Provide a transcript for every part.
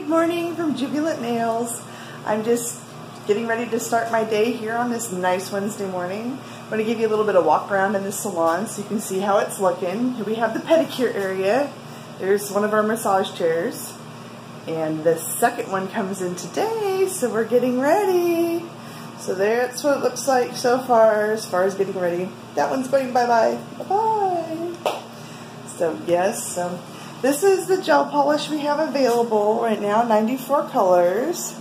morning from Jubilant Nailz. I'm just getting ready to start my day here on this nice Wednesday morning. I'm going to give you a little bit of walk around in the salon so you can see how it's looking. Here we have the pedicure area. There's one of our massage chairs. And the second one comes in today, so we're getting ready. So that's what it looks like so far as getting ready. That one's going bye-bye. Bye-bye. So yes, this is the gel polish we have available right now, 94 colors.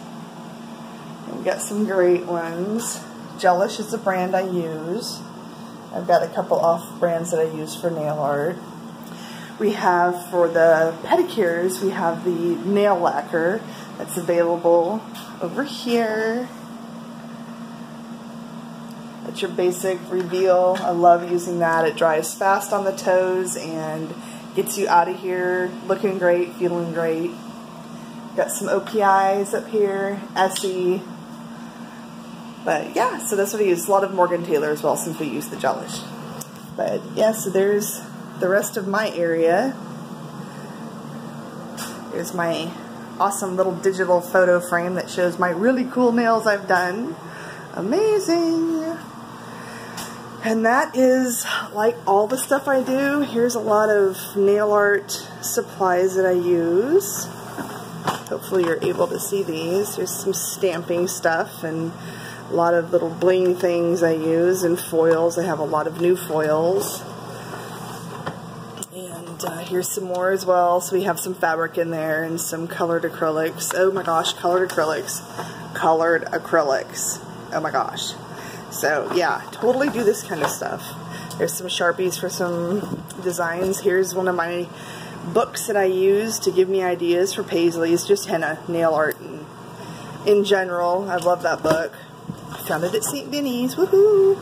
And we've got some great ones. Gelish is the brand I use. I've got a couple off brands that I use for nail art. We have, for the pedicures, we have the nail lacquer that's available over here. That's your basic reveal. I love using that. It dries fast on the toes and gets you out of here looking great, feeling great. Got some OPIs up here, Essie. But yeah, so that's what I use. A lot of Morgan Taylor as well, since we use the gelish. But yeah, so there's the rest of my area. Here's my awesome little digital photo frame that shows my really cool nails I've done. Amazing. And that is like all the stuff I do. Here's a lot of nail art supplies that I use. Hopefully you're able to see these. There's some stamping stuff and a lot of little bling things I use, and foils. I have a lot of new foils. And here's some more as well. So we have some fabric in there and some colored acrylics. Oh my gosh, colored acrylics. Colored acrylics. Oh my gosh. So yeah, totally do this kind of stuff. There's some Sharpies for some designs. Here's one of my books that I use to give me ideas for paisleys, just henna, nail art in general. I love that book. I found it at St. Vinny's, woohoo!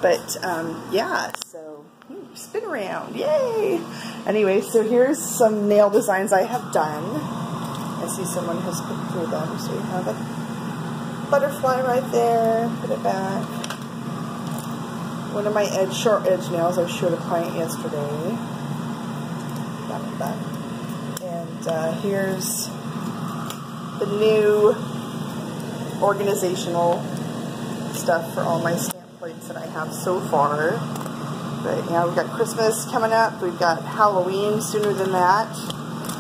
But yeah, so spin around, yay! Anyway, so here's some nail designs I have done. I see someone has put through them, so we have a butterfly right there, put it back. One of my short edge nails I showed a client yesterday. Down the back. And here's the new organizational stuff for all my stamp plates that I have so far. But yeah, we've got Christmas coming up. We've got Halloween sooner than that.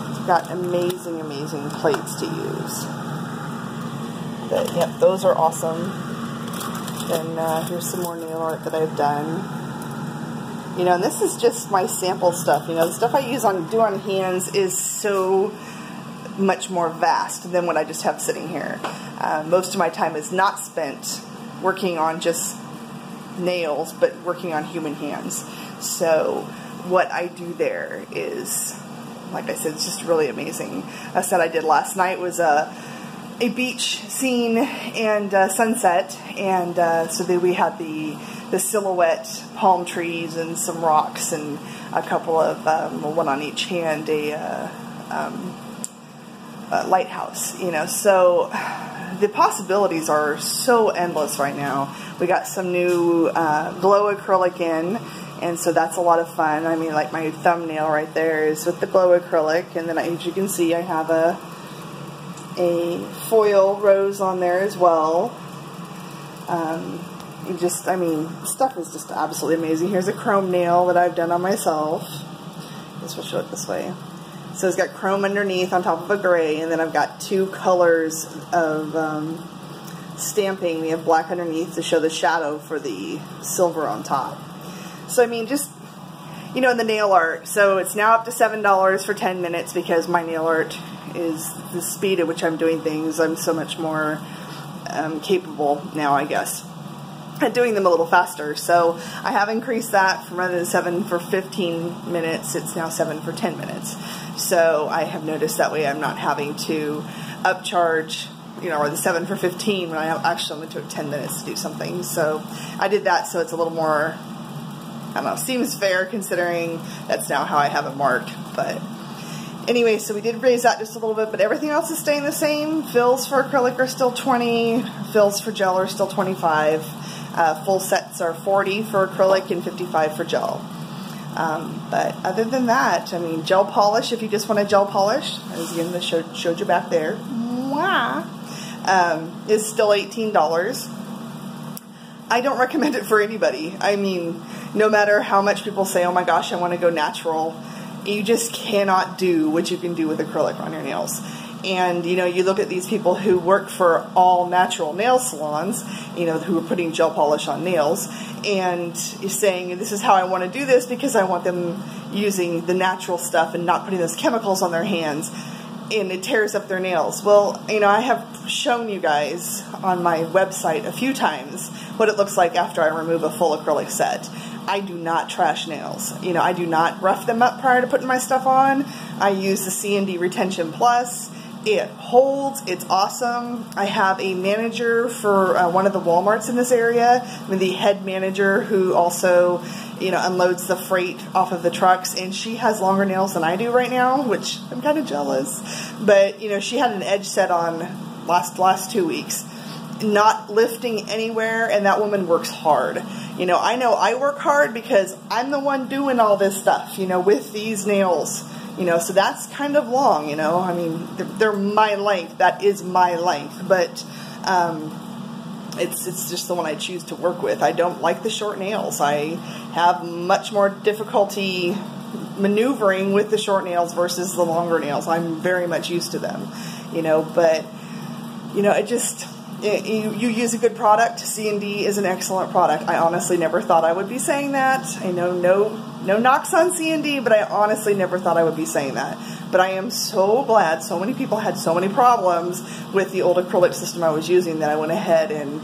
We've got amazing, amazing plates to use. But yep, those are awesome. Then here's some more nail art that I've done. You know, and this is just my sample stuff. You know, the stuff I do on hands is so much more vast than what I just have sitting here. Most of my time is not spent working on just nails, but working on human hands. So what I do there is, like I said, it's just really amazing. A set I did last night was a beach scene and sunset, and so then we had the silhouette palm trees and some rocks and a couple of one on each hand, a lighthouse, you know. So the possibilities are so endless right now. We got some new glow acrylic in, and so that's a lot of fun. I mean, like my thumbnail right there is with the glow acrylic, and then as you can see I have a foil rose on there as well. I mean, stuff is just absolutely amazing. Here's a chrome nail that I've done on myself. I guess we'll show it this way. So it's got chrome underneath on top of a gray, and then I've got two colors of stamping. We have black underneath to show the shadow for the silver on top. So I mean, just, you know, the nail art. So it's now up to $7 for 10 minutes because my nail art is the speed at which I'm doing things. I'm so much more capable now, I guess, at doing them a little faster. So I have increased that from rather than 7 for 15 minutes, it's now 7 for 10 minutes. So I have noticed that way I'm not having to upcharge, you know, or the 7 for 15 when I actually only took 10 minutes to do something. So I did that so it's a little more, I don't know, seems fair considering that's now how I have it marked. But anyway, so we did raise that just a little bit, but everything else is staying the same. Fills for acrylic are still 20, fills for gel are still 25. Full sets are 40 for acrylic and 55 for gel. But other than that, I mean, gel polish, if you just want a gel polish, as again, showed you back there, is still $18. I don't recommend it for anybody. I mean, no matter how much people say, oh my gosh, I want to go natural, you just cannot do what you can do with acrylic on your nails. And, you know, you look at these people who work for all natural nail salons, you know, who are putting gel polish on nails, and you're saying, this is how I want to do this because I want them using the natural stuff and not putting those chemicals on their hands, and it tears up their nails. Well, you know, I have shown you guys on my website a few times what it looks like after I remove a full acrylic set. I do not trash nails. You know, I do not rough them up prior to putting my stuff on. I use the C&D Retention Plus. It holds. It's awesome. I have a manager for one of the Walmarts in this area. I mean, the head manager who also, you know, unloads the freight off of the trucks, and she has longer nails than I do right now, which I'm kind of jealous. But, you know, she had an edge set on last 2 weeks, not lifting anywhere, and that woman works hard. You know I work hard because I'm the one doing all this stuff, you know, with these nails. You know, so that's kind of long, you know. I mean, they're my length. That is my length. But it's just the one I choose to work with. I don't like the short nails. I have much more difficulty maneuvering with the short nails versus the longer nails. I'm very much used to them, you know. But, you know, it just... You use a good product. C&D is an excellent product. I honestly never thought I would be saying that. I know no knocks on C&D, but I honestly never thought I would be saying that. But I am so glad so many people had so many problems with the old acrylic system I was using that I went ahead and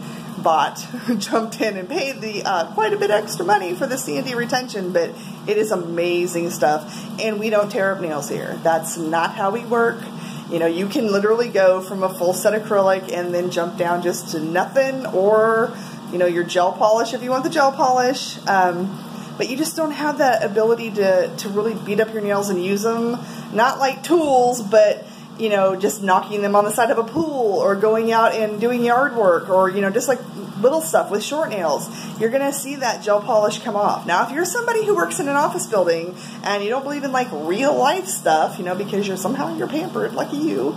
jumped in and paid the quite a bit extra money for the C&D retention. But it is amazing stuff, and we don't tear up nails here. That's not how we work. You know, you can literally go from a full set acrylic and then jump down just to nothing, or, you know, your gel polish if you want the gel polish. But you just don't have that ability to really beat up your nails and use them. Not like tools, but, you know, just knocking them on the side of a pool, or going out and doing yard work, or, you know, just like little stuff with short nails. You're going to see that gel polish come off. Now, if you're somebody who works in an office building and you don't believe in like real life stuff, you know, because you're pampered, lucky you,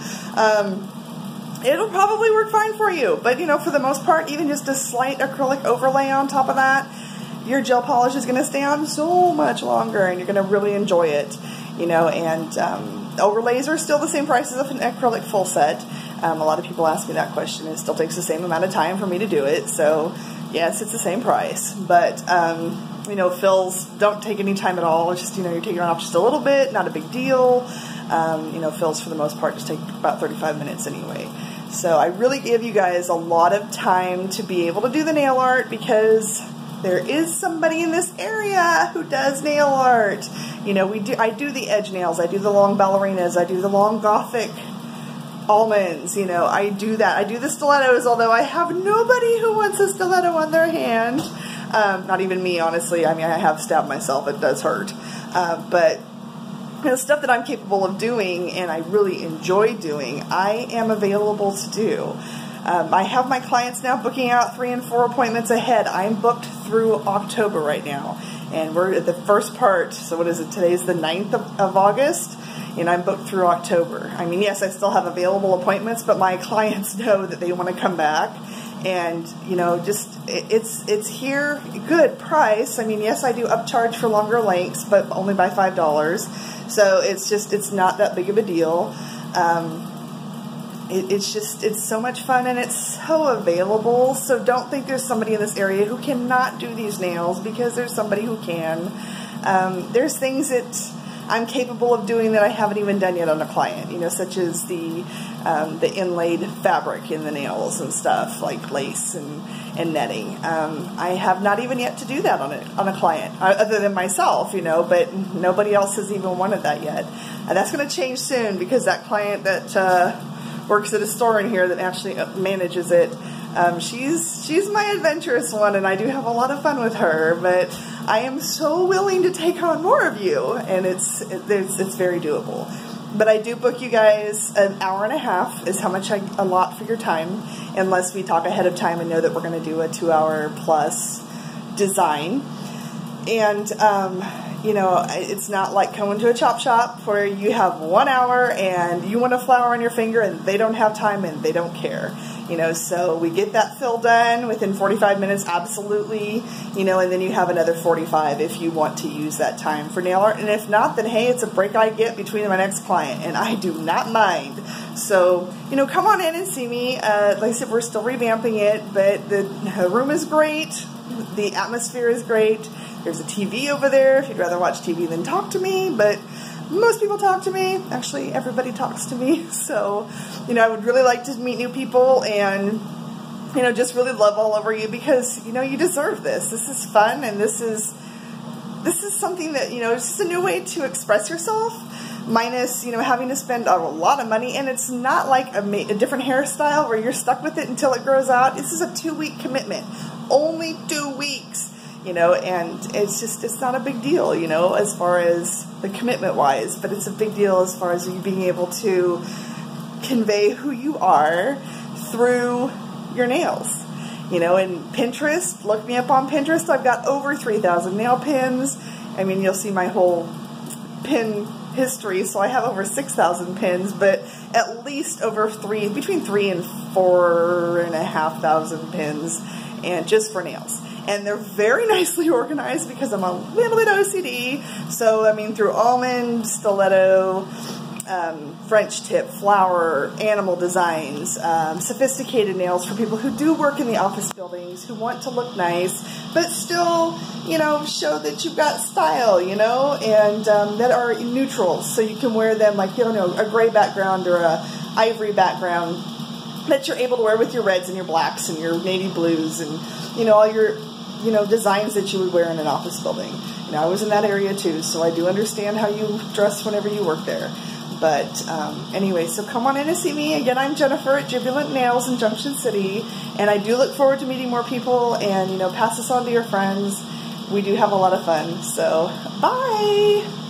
it'll probably work fine for you. But, you know, for the most part, even just a slight acrylic overlay on top of that, your gel polish is going to stay on so much longer, and you're going to really enjoy it, you know. And overlays are still the same price as an acrylic full set. A lot of people ask me that question. It still takes the same amount of time for me to do it. So, yes, it's the same price. But, you know, fills don't take any time at all. It's just, you know, you're taking it off just a little bit, not a big deal. You know, fills for the most part just take about 35 minutes anyway. So I really give you guys a lot of time to be able to do the nail art, because there is somebody in this area who does nail art. You know, I do the edge nails. I do the long ballerinas. I do the long gothic almonds, you know, I do that. I do the stilettos, although I have nobody who wants a stiletto on their hand. Not even me, honestly. I mean, I have stabbed myself. It does hurt. But, you know, stuff that I'm capable of doing and I really enjoy doing, I am available to do. I have my clients now booking out 3 and 4 appointments ahead. I'm booked through October right now. And we're at the first part. So what is it? Today's the 9th of August. And I'm booked through October. I mean, yes, I still have available appointments, but my clients know that they want to come back. And, you know, just, it's here, good price. I mean, yes, I do upcharge for longer lengths, but only by $5. So it's not that big of a deal. It's so much fun, and it's so available. So don't think there's somebody in this area who cannot do these nails, because there's somebody who can. There's things that I'm capable of doing that I haven't even done yet on a client, you know, such as the inlaid fabric in the nails and stuff, like lace and netting. I have not even yet to do that on a client, other than myself, you know, but nobody else has even wanted that yet. And that's going to change soon, because that client that works at a store in here that actually manages it, she's my adventurous one, and I do have a lot of fun with her, but I am so willing to take on more of you, and it's very doable. But I do book you guys an hour and a half is how much I allot for your time, unless we talk ahead of time and know that we're going to do a 2-hour plus design. And you know, it's not like coming to a chop shop where you have 1 hour and you want a flower on your finger and they don't have time and they don't care. You know, so we get that fill done within 45 minutes, absolutely, you know, and then you have another 45 if you want to use that time for nail art. And if not, then hey, it's a break I get between my next client, and I do not mind. So, you know, come on in and see me. Like I said, we're still revamping it, but the room is great. The atmosphere is great. There's a TV over there if you'd rather watch TV than talk to me, but most people talk to me. Actually, everybody talks to me. So, you know, I would really like to meet new people and, you know, just really love all over you because, you know, you deserve this. This is fun, and this is something that, you know, it's just a new way to express yourself, minus, you know, having to spend a lot of money. And it's not like a different hairstyle where you're stuck with it until it grows out. This is a 2-week commitment. Only 2 weeks. You know, and it's not a big deal, you know, as far as the commitment wise, but it's a big deal as far as you being able to convey who you are through your nails. You know, and Pinterest, look me up on Pinterest. I've got over 3,000 nail pins. I mean, you'll see my whole pin history, so I have over 6,000 pins, but at least between 3 and 4,500 pins, and just for nails. And they're very nicely organized because I'm a little bit OCD. So, I mean, through almond, stiletto, French tip, flower, animal designs, sophisticated nails for people who do work in the office buildings, who want to look nice, but still, you know, show that you've got style, you know, and that are neutrals. So you can wear them like, you know, a gray background or a ivory background that you're able to wear with your reds and your blacks and your navy blues and, you know, all your, you know, designs that you would wear in an office building. You know, I was in that area too, so I do understand how you dress whenever you work there. But anyway, so come on in and see me. Again, I'm Jennifer at Jubilant Nailz in Junction City, and I do look forward to meeting more people, and, you know, pass this on to your friends. We do have a lot of fun, so bye!